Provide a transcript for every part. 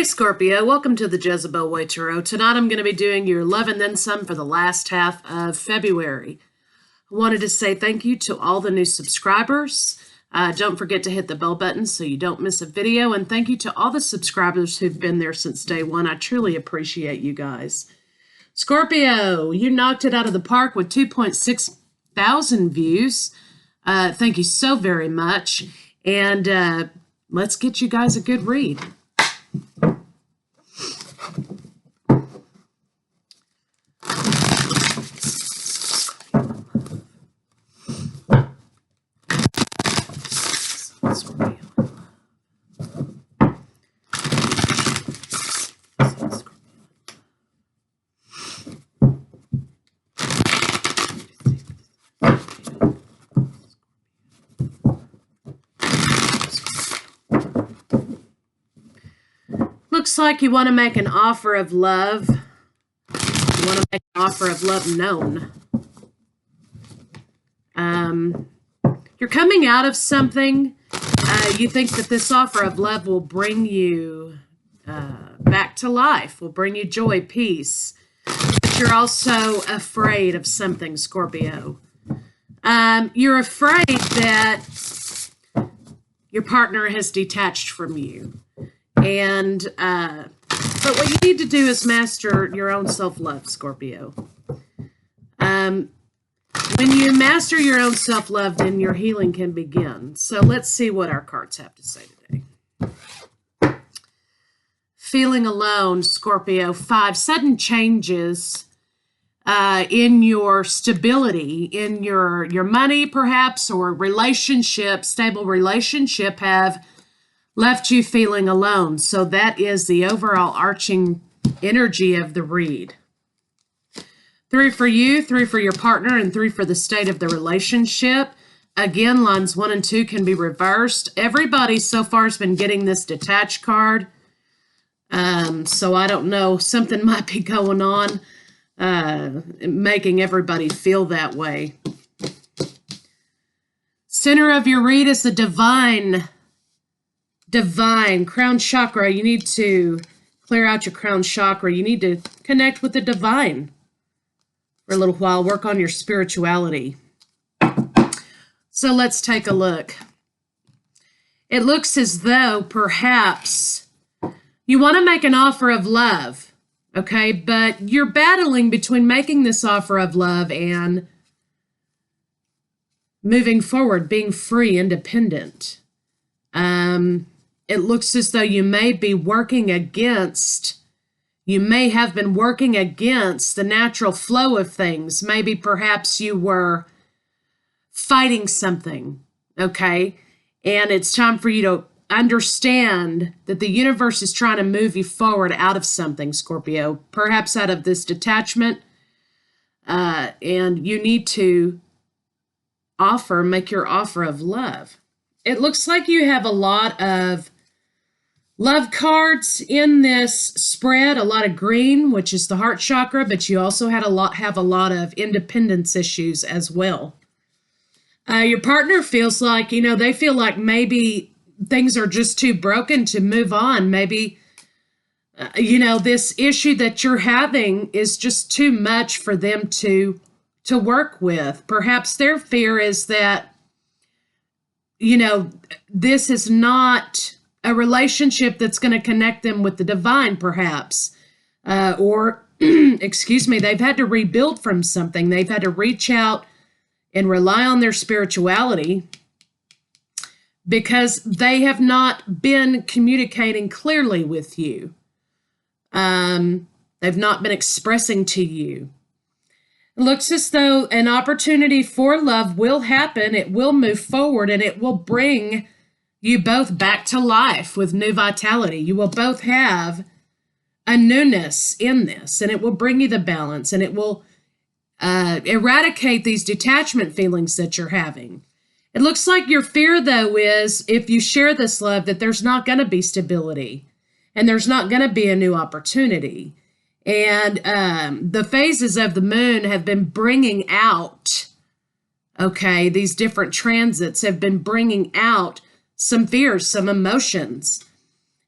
Hey Scorpio, welcome to the Jezebel Way Tarot. Tonight I'm going to be doing your love and then some for the last half of February. I wanted to say thank you to all the new subscribers. Don't forget to hit the bell button so you don't miss a video. And thank you to all the subscribers who've been there since day one. I truly appreciate you guys. Scorpio, you knocked it out of the park with 2.6 thousand views. Thank you so very much. And let's get you guys a good read. Looks like you want to make an offer of love. You want to make an offer of love known. You're coming out of something. You think that this offer of love will bring you back to life, will bring you joy, peace. But you're also afraid of something, Scorpio. You're afraid that your partner has detached from you. And, but what you need to do is master your own self-love, Scorpio. When you master your own self-love, then your healing can begin. So let's see what our cards have to say today. Feeling alone, Scorpio. 5, sudden changes in your stability, in your money perhaps, or relationship, stable relationship have left you feeling alone. So that is the overall arching energy of the read. 3 for you, 3 for your partner, and 3 for the state of the relationship. Again, lines 1 and 2 can be reversed. Everybody so far has been getting this detached card. So I don't know, something might be going on, making everybody feel that way. Center of your read is the divine crown chakra. You need to clear out your crown chakra. You need to connect with the divine for a little while. Work on your spirituality. So let's take a look. It looks as though perhaps you want to make an offer of love, okay? But you're battling between making this offer of love and moving forward, being free, independent. It looks as though you may be working against, you may have been working against the natural flow of things. Maybe perhaps you were fighting something, okay? And it's time for you to understand that the universe is trying to move you forward out of something, Scorpio, perhaps out of this detachment. And you need to make your offer of love. It looks like you have a lot of love cards in this spread, a lot of green, which is the heart chakra, but you also have a lot of independence issues as well. Your partner feels like, they feel like maybe things are just too broken to move on. Maybe, this issue that you're having is just too much for them to work with. Perhaps their fear is that, this is not a relationship that's going to connect them with the divine, perhaps. Or, excuse me, they've had to rebuild from something. They've had to reach out and rely on their spirituality because they have not been communicating clearly with you. They've not been expressing to you. It looks as though an opportunity for love will happen. It will move forward, and it will bring you both back to life with new vitality. You will both have a newness in this, and it will bring you the balance, and it will eradicate these detachment feelings that you're having. It looks like your fear, though, is if you share this love, that there's not going to be stability, and there's not going to be a new opportunity. And the phases of the moon have been bringing out, okay, these different transits have been bringing out some fears, some emotions.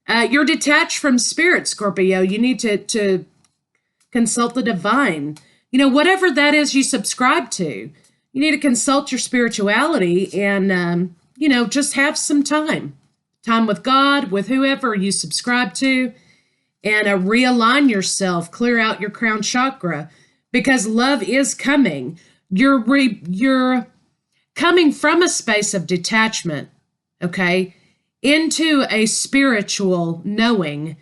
You're detached from spirit, Scorpio. You need to consult the divine. Whatever that is you subscribe to, you need to consult your spirituality and, just have some time with God, with whoever you subscribe to, and realign yourself, clear out your crown chakra, because love is coming. You're coming from a space of detachment, okay, into a spiritual knowing,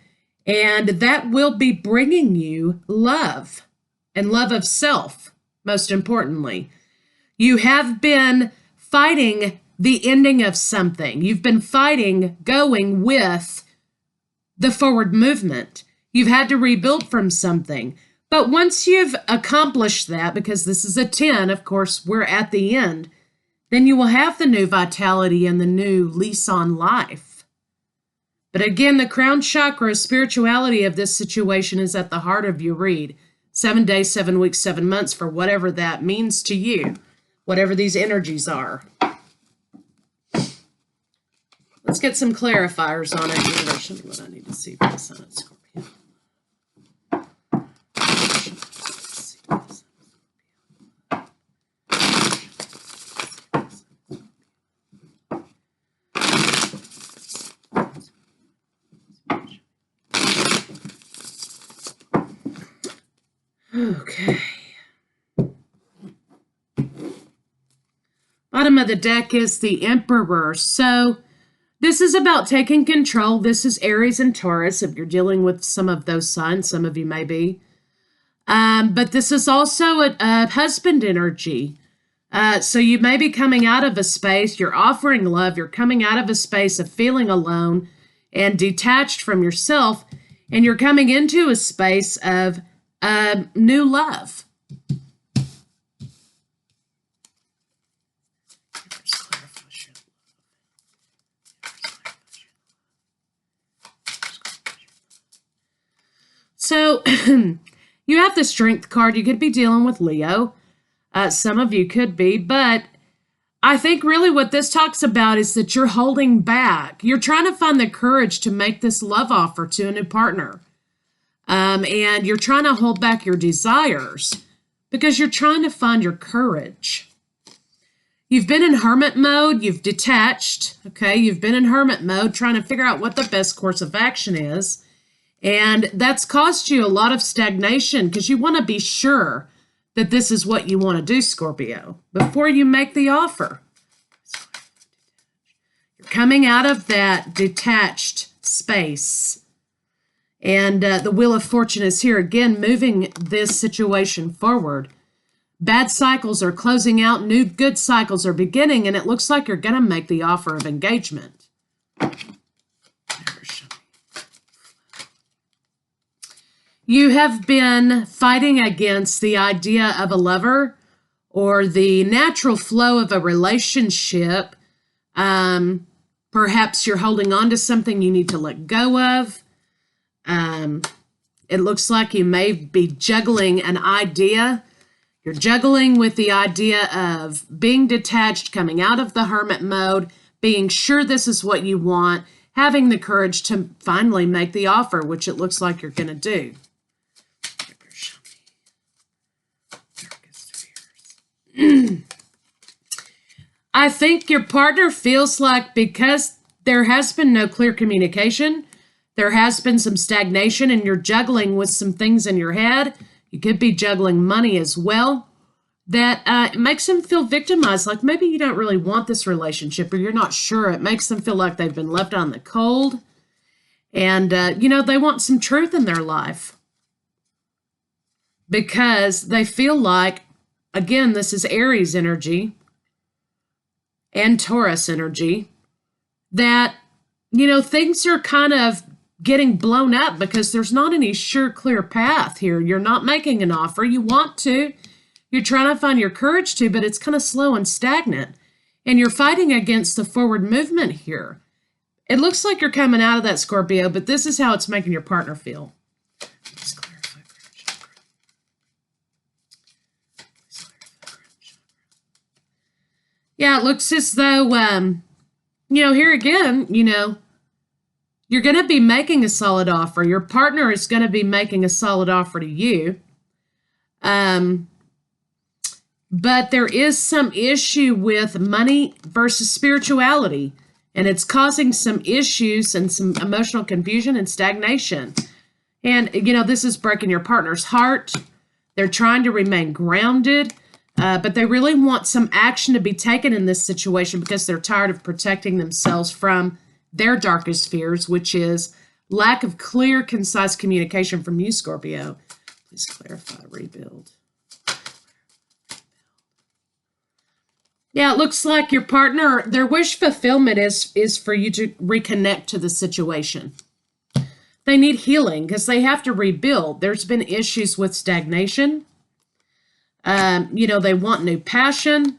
and that will be bringing you love and love of self, most importantly. You have been fighting the ending of something. You've been fighting going with the forward movement. You've had to rebuild from something. But once you've accomplished that, because this is a 10, of course, we're at the end, then you will have the new vitality and the new lease on life. But again, the crown chakra spirituality of this situation is at the heart of your read. 7 days, 7 weeks, 7 months, for whatever that means to you, whatever these energies are. Let's get some clarifiers on it. Show me what I need to see for the sun at Scorpio. Okay. Bottom of the deck is the Emperor. So this is about taking control. This is Aries and Taurus, if you're dealing with some of those signs. Some of you may be. But this is also a husband energy. So you may be coming out of a space, you're offering love, you're coming out of a space of feeling alone and detached from yourself, and you're coming into a space of new love. So you have the Strength card. You could be dealing with Leo. Some of you could be, but I think really what this talks about is that you're holding back. You're trying to find the courage to make this love offer to a new partner. And you're trying to hold back your desires because you're trying to find your courage. You've been in hermit mode. You've detached. Okay. You've been in hermit mode trying to figure out what the best course of action is. And that's caused you a lot of stagnation because you want to be sure that this is what you want to do, Scorpio, before you make the offer. You're coming out of that detached space. And the Wheel of Fortune is here again, moving this situation forward. Bad cycles are closing out. New good cycles are beginning. And it looks like you're going to make the offer of engagement. You have been fighting against the idea of a lover or the natural flow of a relationship. Perhaps you're holding on to something you need to let go of. It looks like you may be juggling an idea. You're juggling with the idea of being detached, coming out of the hermit mode, being sure this is what you want, having the courage to finally make the offer, which it looks like you're going to do. I think your partner feels like because there has been no clear communication, there has been some stagnation, and you're juggling with some things in your head. You could be juggling money as well. That it makes them feel victimized, like maybe you don't really want this relationship or you're not sure. It makes them feel like they've been left on the cold. And, they want some truth in their life. Because they feel like, again, this is Aries energy and Taurus energy, that, things are kind of getting blown up because there's not any sure, clear path here. You're not making an offer. You want to. You're trying to find your courage to, but it's kind of slow and stagnant. And you're fighting against the forward movement here. It looks like you're coming out of that, Scorpio, but this is how it's making your partner feel. Let's clarify. Yeah, it looks as though, here again, You're going to be making a solid offer. Your partner is going to be making a solid offer to you. But there is some issue with money versus spirituality, and it's causing some issues and some emotional confusion and stagnation. And, this is breaking your partner's heart. They're trying to remain grounded, but they really want some action to be taken in this situation because they're tired of protecting themselves from their darkest fears, which is lack of clear, concise communication from you, Scorpio. Please clarify, rebuild. Yeah, it looks like your partner, their wish fulfillment is for you to reconnect to the situation. They need healing because they have to rebuild. There's been issues with stagnation. They want new passion.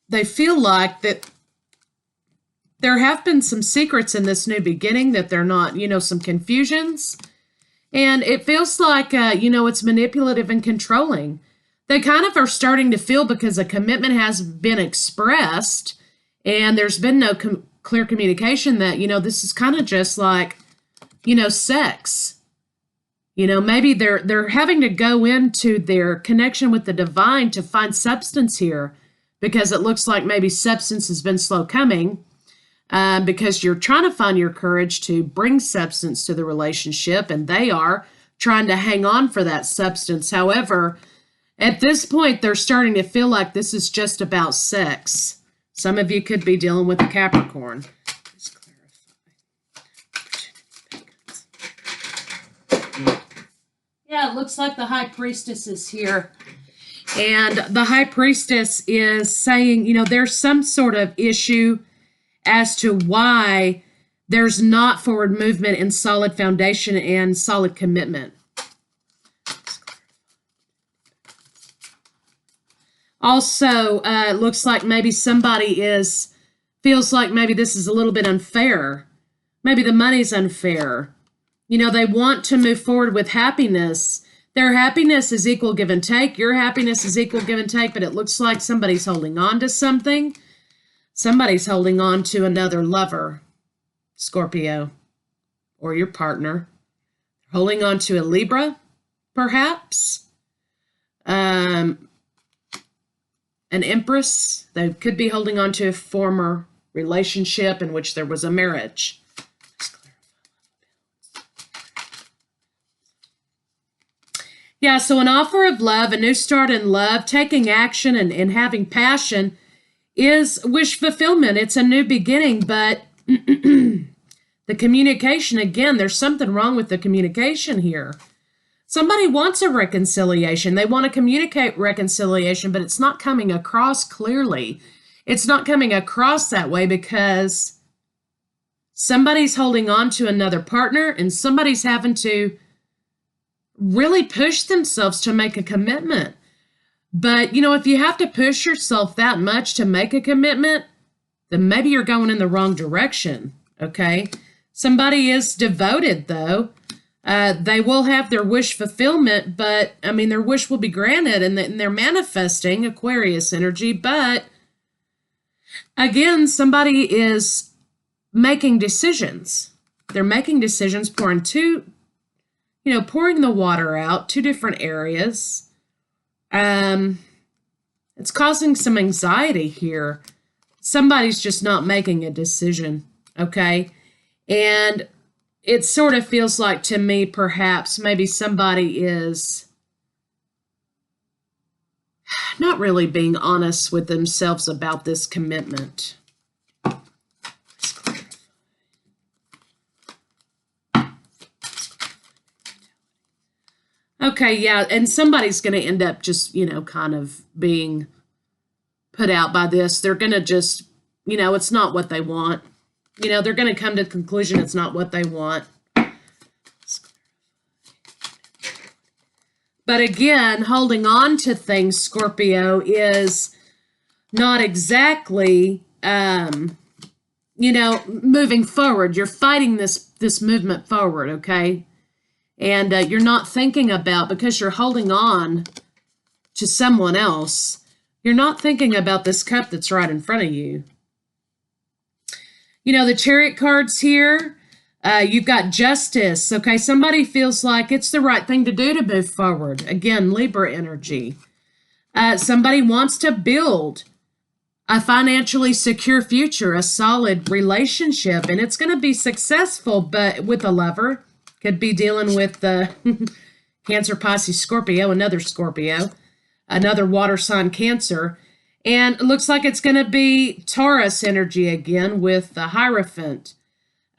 They feel like that there have been some secrets in this new beginning that they're not, some confusions. And it feels like, it's manipulative and controlling. They kind of are starting to feel because a commitment has been expressed and there's been no clear communication that, this is kind of just like, sex. Maybe they're having to go into their connection with the divine to find substance here because it looks like maybe substance has been slow coming because you're trying to find your courage to bring substance to the relationship and they are trying to hang on for that substance. However, at this point, they're starting to feel like this is just about sex. Some of you could be dealing with a Capricorn. Please clarify. Yeah, it looks like the High Priestess is here. And the High Priestess is saying, there's some sort of issue as to why there's not forward movement and solid foundation and solid commitment. Also, it looks like maybe somebody feels like maybe this is a little bit unfair. Maybe the money's unfair. They want to move forward with happiness. Their happiness is equal give and take. Your happiness is equal give and take, but it looks like somebody's holding on to something. Somebody's holding on to another lover, Scorpio, or your partner. Holding on to a Libra, perhaps. An Empress. They could be holding on to a former relationship in which there was a marriage. Yeah, so an offer of love, a new start in love, taking action and having passion is wish fulfillment. It's a new beginning, but the communication, again, there's something wrong with the communication here. Somebody wants a reconciliation. They want to communicate reconciliation, but it's not coming across clearly. It's not coming across that way because somebody's holding on to another partner and somebody's having to really push themselves to make a commitment. But, if you have to push yourself that much to make a commitment, then maybe you're going in the wrong direction, okay? Somebody is devoted, though. They will have their wish fulfillment, but, their wish will be granted, and they're manifesting Aquarius energy, but, again, somebody is making decisions. They're making decisions, pouring the water out, two different areas. It's causing some anxiety here. Somebody's just not making a decision, okay? And it sort of feels like to me, perhaps, maybe somebody is not really being honest with themselves about this commitment. Okay, yeah, and somebody's going to end up just, kind of being put out by this. They're going to just, it's not what they want. They're going to come to the conclusion it's not what they want. But again, holding on to things, Scorpio, is not exactly, moving forward. You're fighting this movement forward, okay? And you're not thinking about, because you're holding on to someone else, you're not thinking about this cup that's right in front of you. You know, the Chariot cards here, you've got justice. Okay, somebody feels like it's the right thing to do to move forward. Again, Libra energy. Somebody wants to build a financially secure future, a solid relationship, and it's going to be successful, but with a lover. Could be dealing with the Cancer, Pisces, Scorpio, another Scorpio, another water sign Cancer. And it looks like it's going to be Taurus energy again with the Hierophant.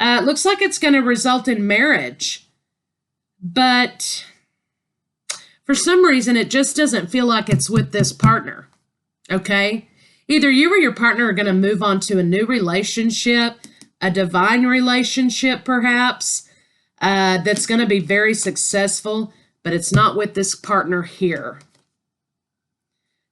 It looks like it's going to result in marriage. But for some reason, it just doesn't feel like it's with this partner. Okay? Either you or your partner are going to move on to a new relationship, a divine relationship perhaps, that's going to be very successful, but it's not with this partner here.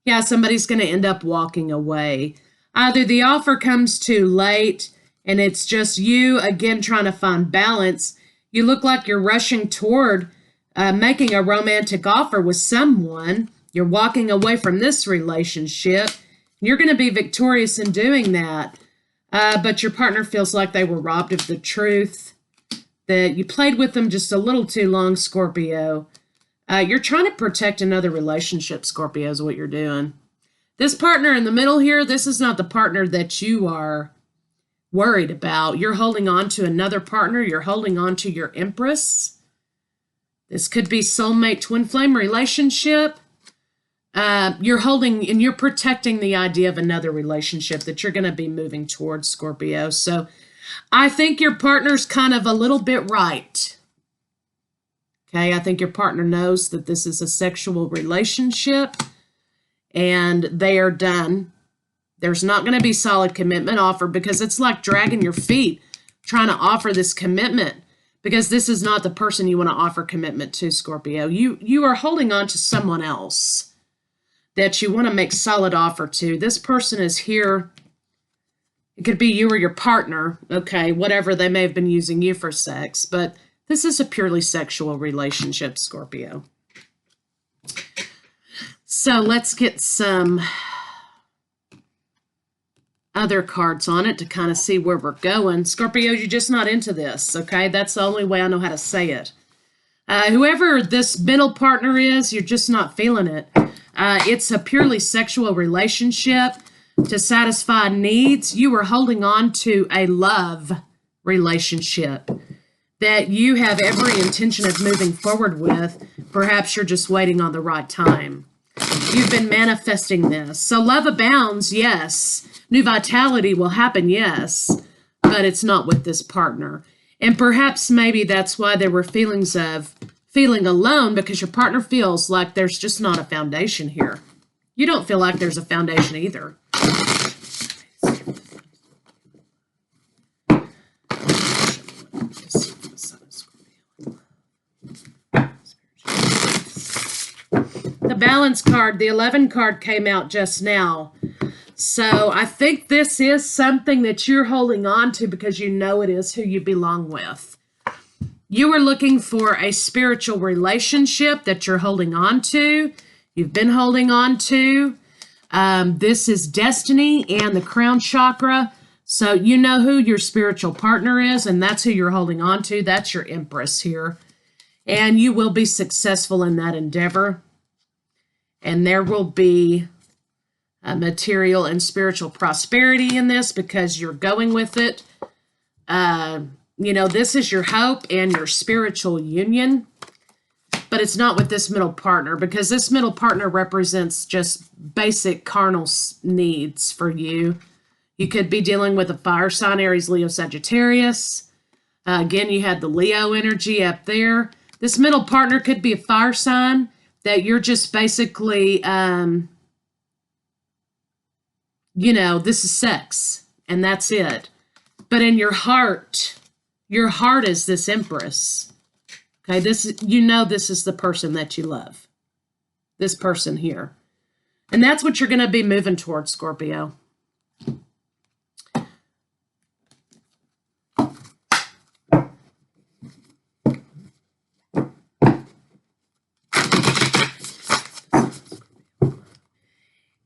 Yeah, somebody's going to end up walking away. Either the offer comes too late and it's just you, again, trying to find balance. You look like you're rushing toward making a romantic offer with someone. You're walking away from this relationship. You're going to be victorious in doing that. But your partner feels like they were robbed of the truth, that you played with them just a little too long, Scorpio. You're trying to protect another relationship, Scorpio, is what you're doing. This partner in the middle here, this is not the partner that you are worried about. You're holding on to another partner. You're holding on to your Empress. This could be soulmate, twin flame relationship. You're holding and you're protecting the idea of another relationship that you're going to be moving towards, Scorpio. So I think your partner's kind of a little bit right. Okay, I think your partner knows that this is a sexual relationship and they are done. There's not going to be solid commitment offered because it's like dragging your feet trying to offer this commitment because this is not the person you want to offer commitment to, Scorpio. You are holding on to someone else that you want to make solid offer to. This person is here. It could be you or your partner, okay, whatever, they may have been using you for sex, but this is a purely sexual relationship, Scorpio. So let's get some other cards on it to kind of see where we're going. Scorpio, you're just not into this, okay? That's the only way I know how to say it. Whoever this middle partner is, you're just not feeling it. It's a purely sexual relationship to satisfy needs. You are holding on to a love relationship that you have every intention of moving forward with. Perhaps you're just waiting on the right time. You've been manifesting this. So love abounds, yes. New vitality will happen, yes. But it's not with this partner. And perhaps maybe that's why there were feelings of feeling alone, because your partner feels like there's just not a foundation here. You don't feel like there's a foundation either. The balance card, the 11 card came out just now. So I think this is something that you're holding on to because you know it is who you belong with. You are looking for a spiritual relationship that you're holding on to. You've been holding on to. This is destiny and the crown chakra. So you know who your spiritual partner is, and that's who you're holding on to. That's your Empress here. And you will be successful in that endeavor. And there will be material and spiritual prosperity in this because you're going with it. You know, this is your hope and your spiritual union. But it's not with this middle partner because this middle partner represents just basic carnal needs for you. You could be dealing with a fire sign, Aries, Leo, Sagittarius. Again, you had the Leo energy up there. This middle partner could be a fire sign that you're just basically, you know, this is sex and that's it. But in your heart is this Empress. Okay, this, you know, this is the person that you love. This person here. And that's what you're going to be moving towards, Scorpio.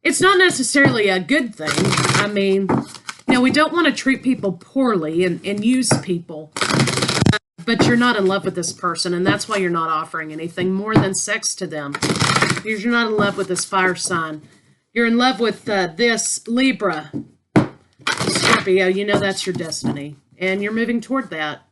It's not necessarily a good thing. I mean, you know, we don't want to treat people poorly and use people. But you're not in love with this person, and that's why you're not offering anything more than sex to them. Because you're not in love with this fire sign. You're in love with this Libra. Scorpio, you know that's your destiny. And you're moving toward that.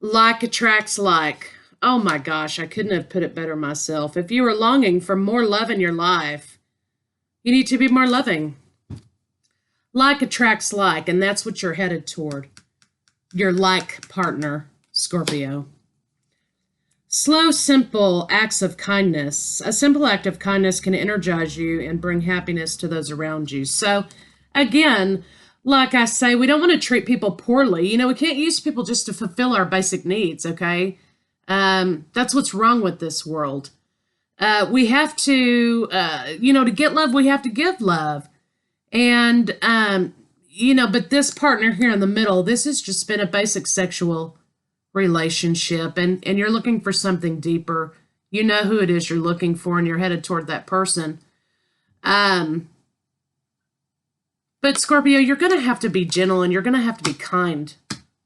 Like attracts like. Oh my gosh, I couldn't have put it better myself. If you are longing for more love in your life, you need to be more loving. Like attracts like, and that's what you're headed toward. Your like partner, Scorpio. Slow, simple acts of kindness. A simple act of kindness can energize you and bring happiness to those around you. So, again, like I say, we don't want to treat people poorly. You know, we can't use people just to fulfill our basic needs, okay? That's what's wrong with this world. We have to, you know, to get love, we have to give love. And, you know, but this partner here in the middle, this has just been a basic sexual relationship. And you're looking for something deeper. You know who it is you're looking for, and you're headed toward that person. But Scorpio, you're going to have to be gentle and you're going to have to be kind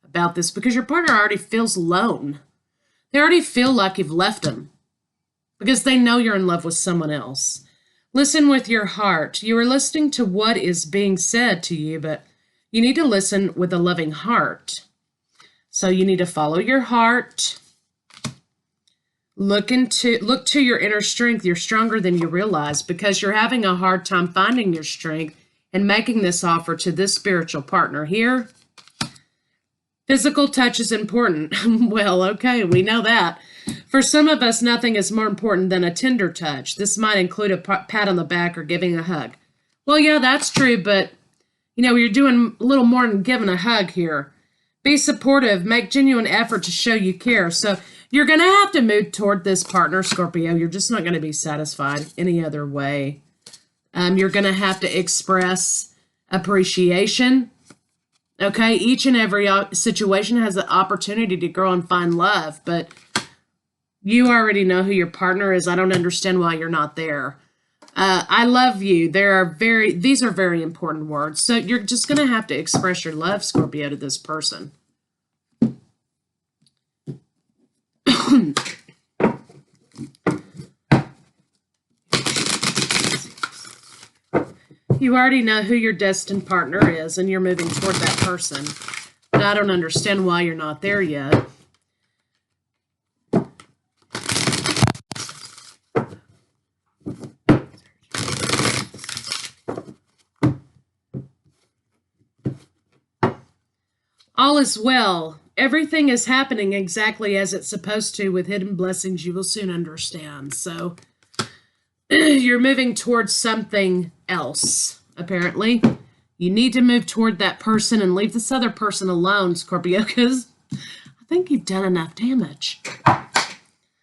about this because your partner already feels alone. They already feel like you've left them because they know you're in love with someone else. Listen with your heart. You are listening to what is being said to you, but you need to listen with a loving heart. So you need to follow your heart. Look to your inner strength. You're stronger than you realize because you're having a hard time finding your strength and making this offer to this spiritual partner here. Physical touch is important. Well, okay, we know that. For some of us, nothing is more important than a tender touch. This might include a pat on the back or giving a hug. Well, yeah, that's true, but, you know, you're doing a little more than giving a hug here. Be supportive. Make genuine effort to show you care. So you're going to have to move toward this partner, Scorpio. You're just not going to be satisfied any other way. You're going to have to express appreciation. Okay, each and every situation has an opportunity to grow and find love, but you already know who your partner is. I don't understand why you're not there. I love you. These are very important words. So you're just going to have to express your love, Scorpio, to this person. You already know who your destined partner is, and you're moving toward that person. And I don't understand why you're not there yet. All is well. Everything is happening exactly as it's supposed to with hidden blessings you will soon understand. So you're moving towards something else, apparently. You need to move toward that person and leave this other person alone, Scorpio, because I think you've done enough damage.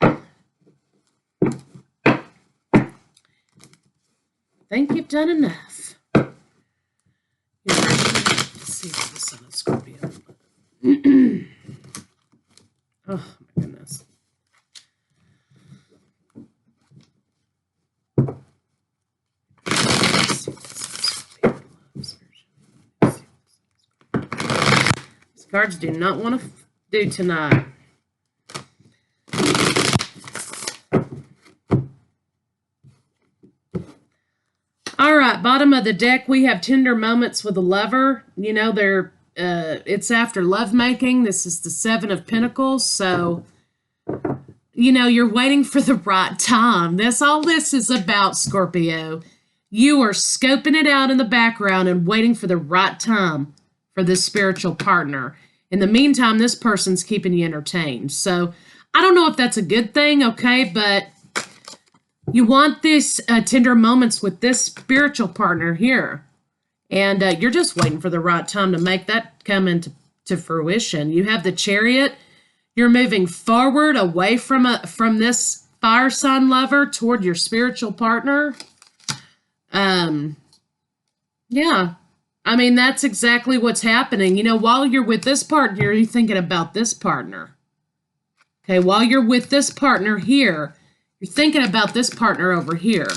I think you've done enough. Let's see what's this on a Scorpio. Oh, my goodness. These cards do not want to do tonight. All right, bottom of the deck, we have tender moments with a lover. You know, it's after lovemaking. This is the Seven of Pentacles. So, you know, you're waiting for the right time. All this is about, Scorpio. You are scoping it out in the background and waiting for the right time for this spiritual partner. In the meantime, this person's keeping you entertained. So I don't know if that's a good thing, okay, but you want this tender moments with this spiritual partner here. And you're just waiting for the right time to make that come into fruition. You have the Chariot. You're moving forward away from this fire sign lover toward your spiritual partner. Yeah. I mean, that's exactly what's happening. You know, while you're with this partner, you're thinking about this partner. Okay, while you're with this partner here, you're thinking about this partner over here.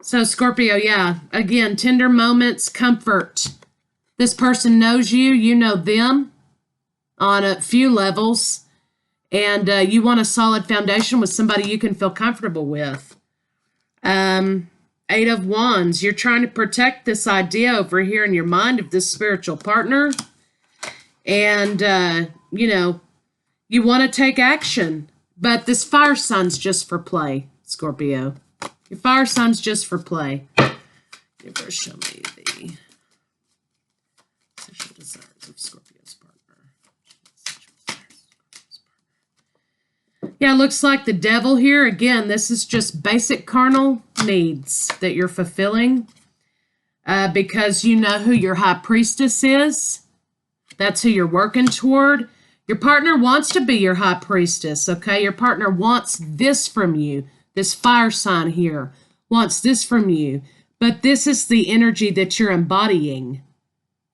So, Scorpio, yeah, again, tender moments, comfort. This person knows you, you know them on a few levels, and you want a solid foundation with somebody you can feel comfortable with. Eight of Wands, you're trying to protect this idea over here in your mind of this spiritual partner, and, you know, you want to take action, but this fire sign's just for play, Scorpio. Your fire sign's just for play. Universe, show me the sexual desires of Scorpio's partner. Yeah, looks like the devil here. Again, this is just basic carnal needs that you're fulfilling because you know who your high priestess is. That's who you're working toward. Your partner wants to be your high priestess, okay? Your partner wants this from you. This fire sign here wants this from you, but this is the energy that you're embodying,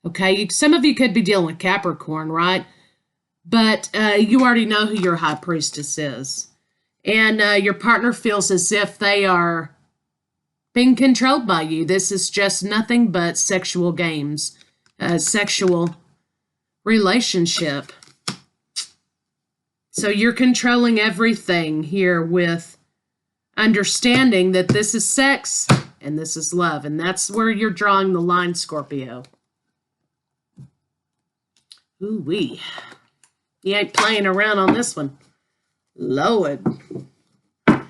okay? Some of you could be dealing with Capricorn, right? But you already know who your high priestess is. And your partner feels as if they are being controlled by you. This is just nothing but sexual games, sexual relationship. So you're controlling everything here with understanding that this is sex and this is love. And that's where you're drawing the line, Scorpio. Ooh-wee. You ain't playing around on this one. Lord. All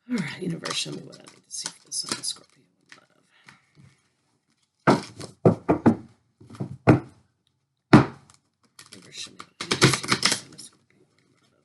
right, universe, show me what I need to see for this on the Scorpio love. Universe, show me what I need to see for this on the Scorpio love.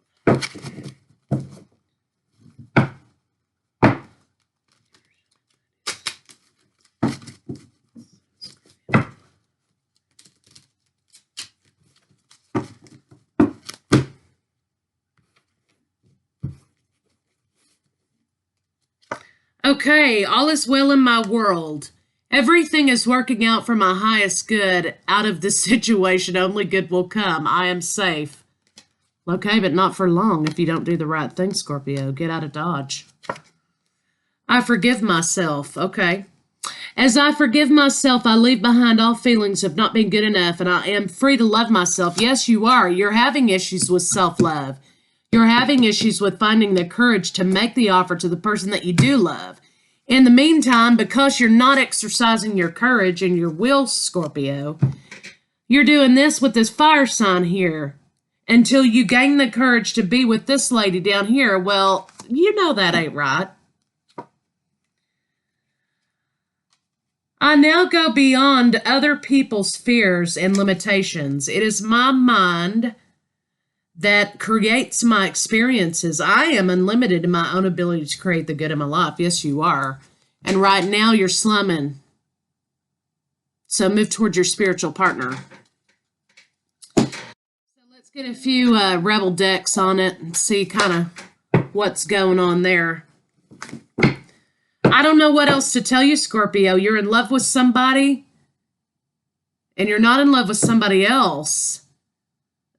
Okay, all is well in my world. Everything is working out for my highest good. Out of this situation, only good will come. I am safe. Okay, but not for long if you don't do the right thing, Scorpio. Get out of Dodge. I forgive myself. Okay. As I forgive myself, I leave behind all feelings of not being good enough, and I am free to love myself. Yes, you are. You're having issues with self-love. You're having issues with finding the courage to make the offer to the person that you do love. In the meantime, because you're not exercising your courage and your will, Scorpio, you're doing this with this fire sign here until you gain the courage to be with this lady down here. Well, you know that ain't right. I now go beyond other people's fears and limitations. It is my mind that creates my experiences. I am unlimited in my own ability to create the good in my life. Yes, you are. And right now you're slumming. So move towards your spiritual partner. So let's get a few rebel decks on it and see kind of what's going on there. I don't know what else to tell you, Scorpio. You're in love with somebody and you're not in love with somebody else.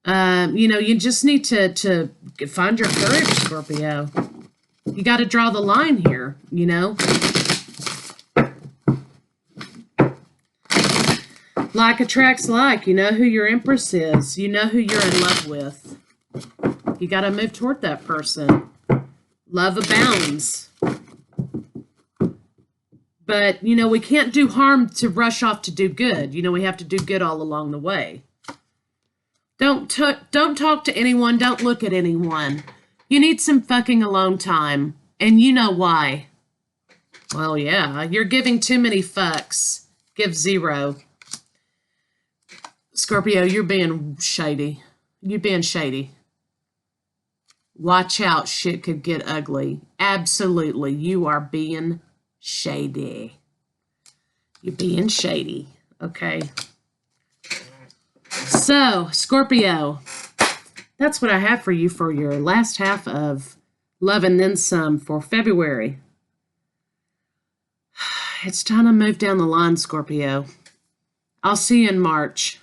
You know, you just need to find your courage, Scorpio. You got to draw the line here, you know. Like attracts like. You know who your empress is. You know who you're in love with. You got to move toward that person. Love abounds. But, you know, we can't do harm to rush off to do good. You know, we have to do good all along the way. Don't talk to anyone. Don't look at anyone. You need some fucking alone time. And you know why. Well, yeah, you're giving too many fucks. Give 0. Scorpio, you're being shady. You're being shady. Watch out, shit could get ugly. Absolutely, you are being shady. You're being shady, okay? So, Scorpio, that's what I have for you for your last half of Love and Then Some for February. It's time to move down the line, Scorpio. I'll see you in March.